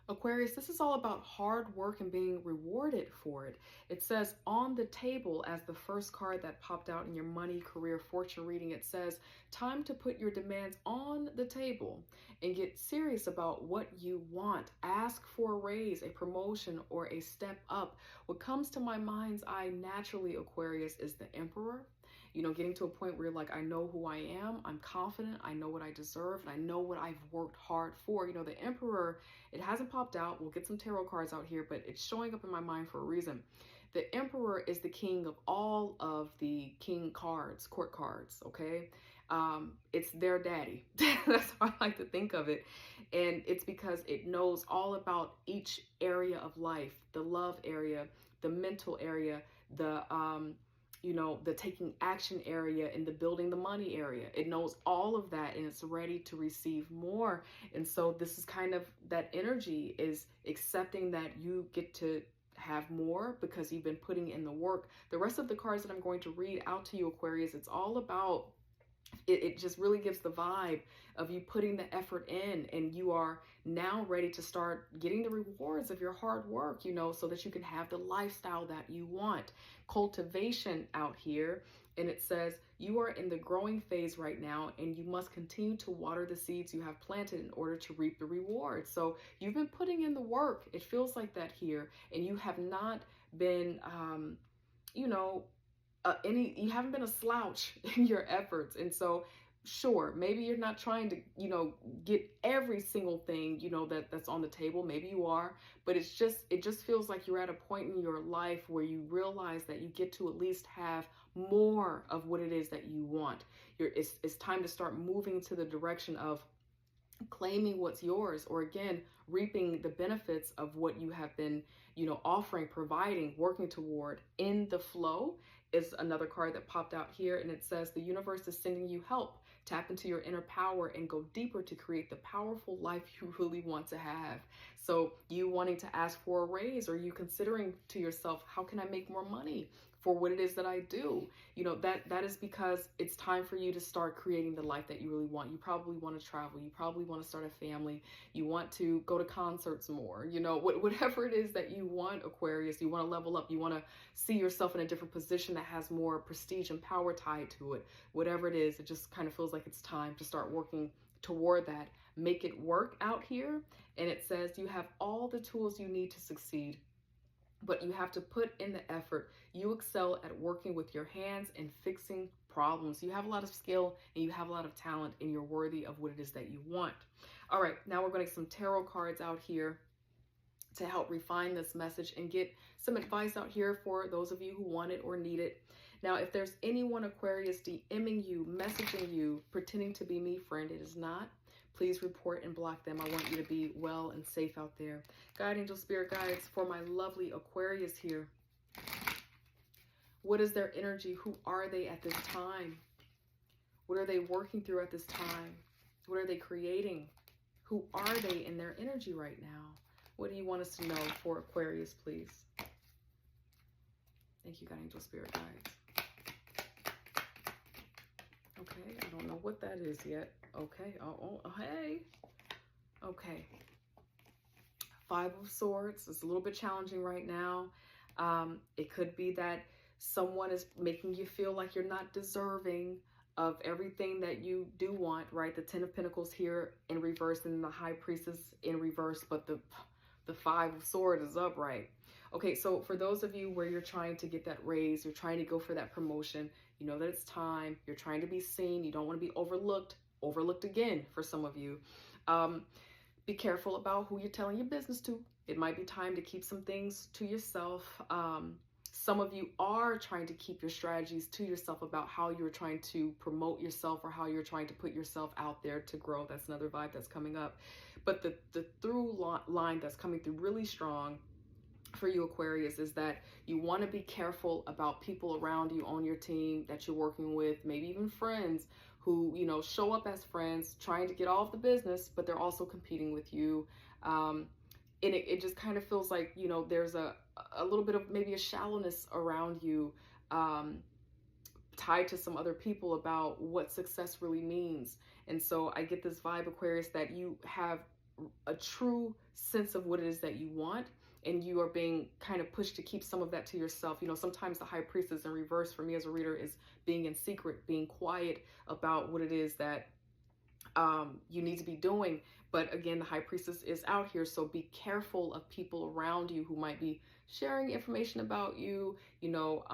Aquarius, this is all about hard work and being rewarded for it. It says on the table as the first card that popped out in your money, career, fortune reading. It says time to put your demands on the table and get serious about what you want. Ask for a raise, a promotion, or a step up. What comes to my mind's eye naturally, Aquarius, is the Emperor. Getting to a point where you're like, I know who I am, I'm confident, I know what I deserve, and I know what I've worked hard for. The Emperor, it hasn't popped out. We'll get some tarot cards out here, but it's showing up in my mind for a reason. The Emperor is the king of all of the king cards, court cards, okay? It's their daddy. That's how I like to think of it. And it's because it knows all about each area of life, the love area, the mental area, the taking action area, and the building the money area. It knows all of that, and it's ready to receive more. And so this is kind of that energy, is accepting that you get to have more because you've been putting in the work. The rest of the cards that I'm going to read out to you, Aquarius, it's all about it just really gives the vibe of you putting the effort in, and you are now ready to start getting the rewards of your hard work, so that you can have the lifestyle that you want. Cultivation out here, and it says you are in the growing phase right now, and you must continue to water the seeds you have planted in order to reap the rewards. So you've been putting in the work. It feels like that here, and you have not been you know you haven't been a slouch in your efforts. And so sure, maybe you're not trying to get every single thing that's on the table. Maybe you are, but it just feels like you're at a point in your life where you realize that you get to at least have more of what it is that you want. It's time to start moving to the direction of claiming what's yours, or again, reaping the benefits of what you have been offering, providing, working toward. In the flow is another card that popped out here, and it says the universe is sending you help. Tap into your inner power and go deeper to create the powerful life you really want to have. So you wanting to ask for a raise, or you considering to yourself, how can I make more money for what it is that I do? That is because it's time for you to start creating the life that you really want. You probably want to travel. You probably want to start a family. You want to go to concerts more. Whatever it is that you want, Aquarius, you want to level up. You want to see yourself in a different position that has more prestige and power tied to it. Whatever it is, it just kind of feels like it's time to start working toward that. Make it work out here. And it says you have all the tools you need to succeed, but you have to put in the effort. You excel at working with your hands and fixing problems. You have a lot of skill and you have a lot of talent, and you're worthy of what it is that you want. All right, now we're going to get some tarot cards out here to help refine this message and get some advice out here for those of you who want it or need it. Now, if there's anyone, Aquarius, DMing you, messaging you, pretending to be me, friend, it is not. Please report and block them. I want you to be well and safe out there. Guide, angel, spirit guides for my lovely Aquarius here. What is their energy? Who are they at this time? What are they working through at this time? What are they creating? Who are they in their energy right now? What do you want us to know for Aquarius, please? Thank you, God, angel, spirit guides. Okay, I don't know what that is yet. Okay, oh, hey. Okay. Five of Swords. It's a little bit challenging right now. It could be that someone is making you feel like you're not deserving of everything that you do want, right? The Ten of Pentacles here in reverse, and the High Priestess in reverse, but the Five of Swords is upright. Okay, so for those of you where you're trying to get that raise, you're trying to go for that promotion, you know that it's time, you're trying to be seen, you don't want to be overlooked again for some of you. Be careful about who you're telling your business to. It might be time to keep some things to yourself. Some of you are trying to keep your strategies to yourself about how you're trying to promote yourself, or how you're trying to put yourself out there to grow. That's another vibe that's coming up. But the through line that's coming through really strong for you, Aquarius, is that you want to be careful about people around you on your team that you're working with, maybe even friends who, show up as friends, trying to get all of the business, but they're also competing with you. And it just kind of feels like, there's a little bit of maybe a shallowness around you, tied to some other people about what success really means. And so I get this vibe, Aquarius, that you have a true sense of what it is that you want, and you are being kind of pushed to keep some of that to yourself. You know, sometimes the high priestess in reverse for me as a reader is being in secret, being quiet about what it is that you need to be doing. But again, the high priestess is out here, so be careful of people around you who might be sharing information about you, you know,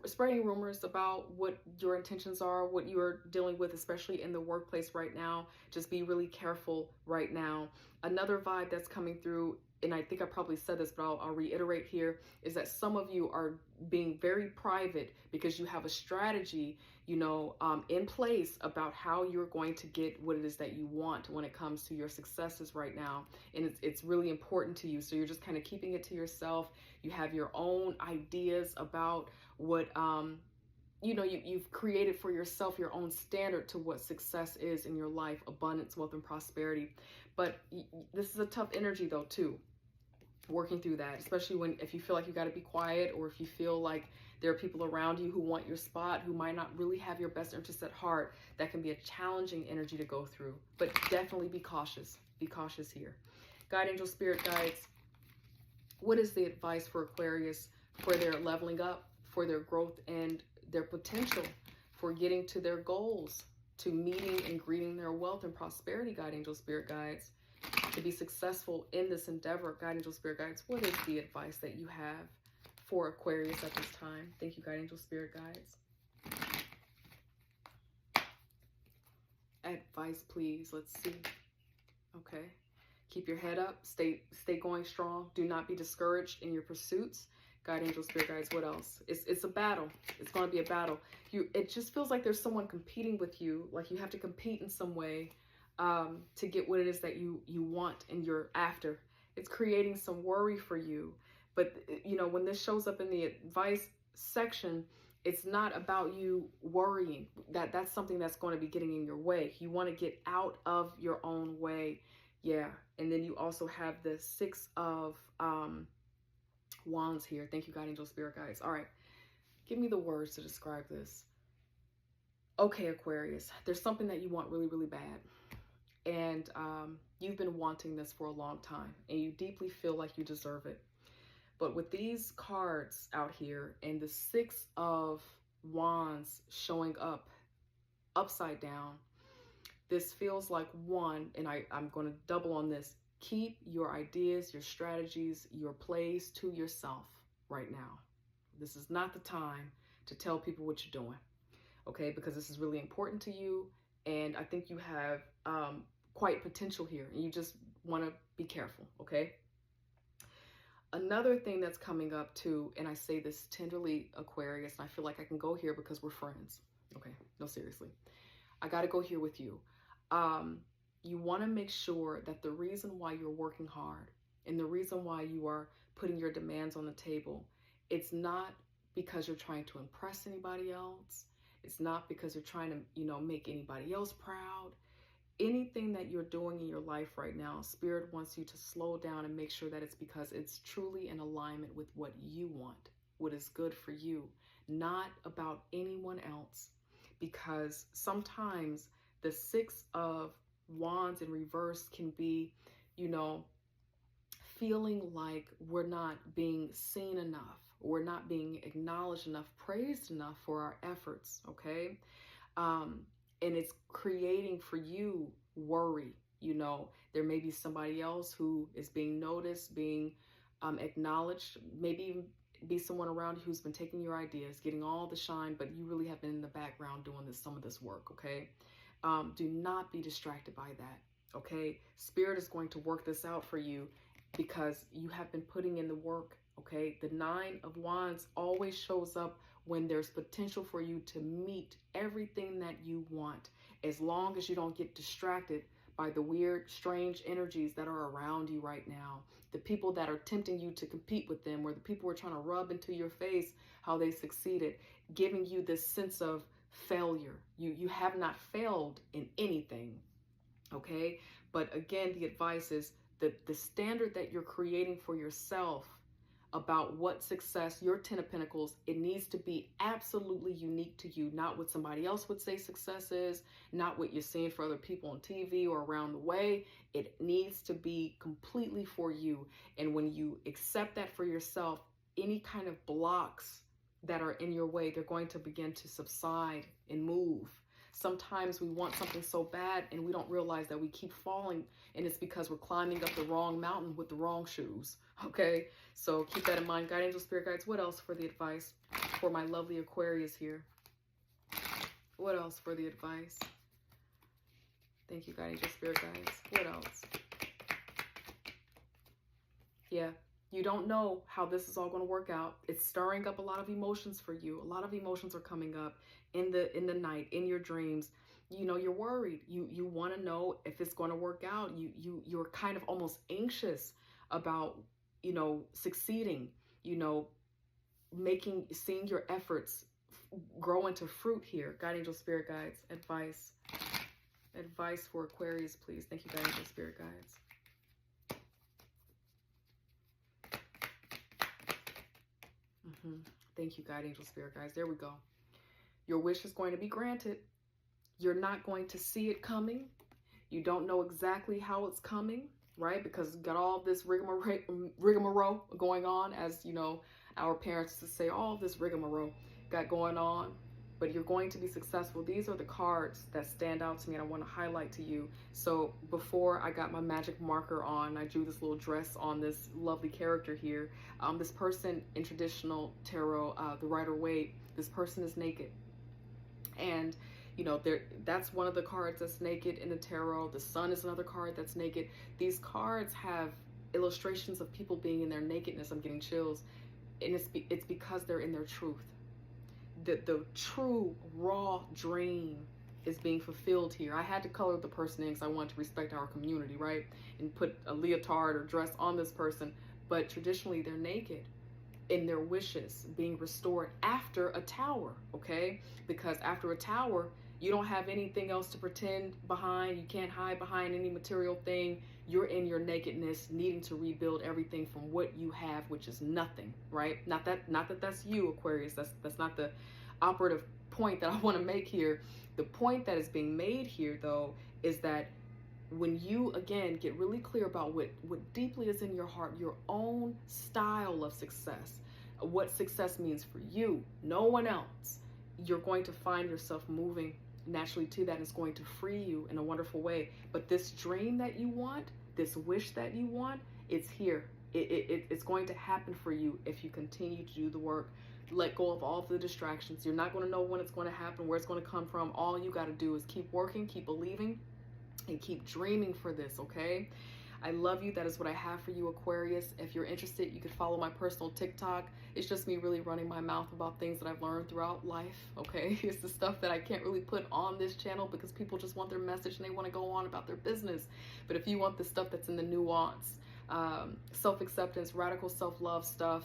spreading rumors about what your intentions are, what you're dealing with, especially in the workplace right now. Just be really careful right now. Another vibe that's coming through, and I think I probably said this, but I'll reiterate here, is that some of you are being very private because you have a strategy, you know, in place about how you're going to get what it is that you want when it comes to your successes right now. And it's really important to you. So you're just kind of keeping it to yourself. You have your own ideas about what, you know, you've created for yourself your own standard to what success is in your life, abundance, wealth, and prosperity. But this is a tough energy though, too, working through that, especially if you feel like you got to be quiet, or if you feel like there are people around you who want your spot, who might not really have your best interest at heart. That can be a challenging energy to go through, but definitely be cautious. Be cautious here. God, angel, spirit guides, what is the advice for Aquarius for their leveling up, for their growth and their potential, for getting to their goals, to meeting and greeting their wealth and prosperity? God, angel, spirit guides, to be successful in this endeavor. God, angel, spirit guides, what is the advice that you have for Aquarius at this time? Thank you, God, angel, spirit guides. Advice, please. Let's see. Okay. Keep your head up. Stay going strong. Do not be discouraged in your pursuits. God, angel, spirit guides, what else? It's a battle. It's going to be a battle. It just feels like there's someone competing with you, like you have to compete in some way to get what it is that you want and you're after. It's creating some worry for you. But, you know, when this shows up in the advice section, it's not about you worrying. That's something that's going to be getting in your way. You want to get out of your own way. Yeah. And then you also have the 6 of Wands here. Thank you, God, angel, spirit guides. All right. Give me the words to describe this. Okay, Aquarius, there's something that you want really, really bad. And you've been wanting this for a long time, and you deeply feel like you deserve it. But with these cards out here and the 6 of Wands showing up upside down, this feels like one, and I'm going to double on this, keep your ideas, your strategies, your plays to yourself right now. This is not the time to tell people what you're doing, okay? Because this is really important to you, and I think you have quite potential here, and you just want to be careful, okay? Another thing that's coming up too, and I say this tenderly, Aquarius, and I feel like I can go here because we're friends. Okay, no, seriously. I got to go here with you. You want to make sure that the reason why you're working hard and the reason why you are putting your demands on the table, it's not because you're trying to impress anybody else. It's not because you're trying to, you know, make anybody else proud. Anything that you're doing in your life right now, Spirit wants you to slow down and make sure that it's because it's truly in alignment with what you want, what is good for you, not about anyone else. Because sometimes the 6 of Wands in reverse can be, you know, feeling like we're not being seen enough, we're not being acknowledged enough, praised enough for our efforts, okay? And it's creating for you worry. You know, there may be somebody else who is being noticed, being acknowledged, maybe even be someone around you who's been taking your ideas, getting all the shine, but you really have been in the background doing some of this work, okay? Do not be distracted by that, okay? Spirit is going to work this out for you because you have been putting in the work, okay? The 9 of Wands always shows up when there's potential for you to meet everything that you want, as long as you don't get distracted by the weird, strange energies that are around you right now. The people that are tempting you to compete with them, or the people who are trying to rub into your face how they succeeded, giving you this sense of failure. You have not failed in anything, okay? But again, the advice is that the standard that you're creating for yourself, about what success, your 10 of Pentacles, it needs to be absolutely unique to you, not what somebody else would say success is, not what you're seeing for other people on TV or around the way. It needs to be completely for you. And when you accept that for yourself, any kind of blocks that are in your way, they're going to begin to subside and move. Sometimes we want something so bad and we don't realize that we keep falling, and it's because we're climbing up the wrong mountain with the wrong shoes. Okay, so keep that in mind. Guide angel, spirit guides, what else for the advice for my lovely Aquarius here? What else for the advice? Thank you, guide angel, spirit guides. What else? Yeah, you don't know how this is all going to work out. It's stirring up a lot of emotions for you. A lot of emotions are coming up in the night, in your dreams. You know, you're worried. You want to know if it's going to work out. You're kind of almost anxious about, you know, succeeding, you know, seeing your efforts grow into fruit here. Guide angel, spirit guides, advice for Aquarius, please. Thank you, guide angel, spirit guides. Thank you, guide angel, spirit guides. There we go. Your wish is going to be granted. You're not going to see it coming. You don't know exactly how it's coming, right? Because you got all this rigmarole going on, as you know, our parents used to say, all this rigmarole got going on, but you're going to be successful. These are the cards that stand out to me and I want to highlight to you. So before I got my magic marker on, I drew this little dress on this lovely character here. This person in traditional tarot, the Rider-Waite, this person is naked. And you know, that's one of the cards that's naked in the tarot. The sun is another card that's naked. These cards have illustrations of people being in their nakedness. I'm getting chills. And it's because they're in their truth. The true raw dream is being fulfilled here. I had to color the person in because I wanted to respect our community, right? And put a leotard or dress on this person. But traditionally, they're naked in their wishes being restored after a tower, okay? Because after a tower, you don't have anything else to pretend behind. You can't hide behind any material thing. You're in your nakedness, needing to rebuild everything from what you have, which is nothing, right? Not that that's you, Aquarius. That's not the operative point that I want to make here. The point that is being made here, though, is that when you, again, get really clear about what deeply is in your heart, your own style of success, what success means for you, no one else, you're going to find yourself moving naturally to that. It's going to free you in a wonderful way. But this dream that you want, this wish that you want, it's here. It's going to happen for you if you continue to do the work. Let go of all of the distractions. You're not going to know when it's going to happen, where it's going to come from. All you got to do is keep working, keep believing, and keep dreaming for this, okay? I love you. That is what I have for you, Aquarius. If you're interested, you can follow my personal TikTok. It's just me really running my mouth about things that I've learned throughout life, okay? It's the stuff that I can't really put on this channel because people just want their message and they want to go on about their business. But if you want the stuff that's in the nuance, self-acceptance, radical self-love stuff,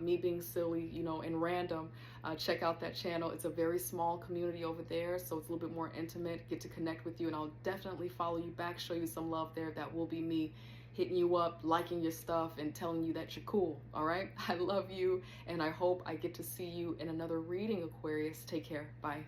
me being silly, you know, and random, check out that channel. It's a very small community over there, so it's a little bit more intimate. Get to connect with you, and I'll definitely follow you back, show you some love there. That will be me hitting you up, liking your stuff, and telling you that you're cool, all right? I love you, and I hope I get to see you in another reading, Aquarius. Take care. Bye.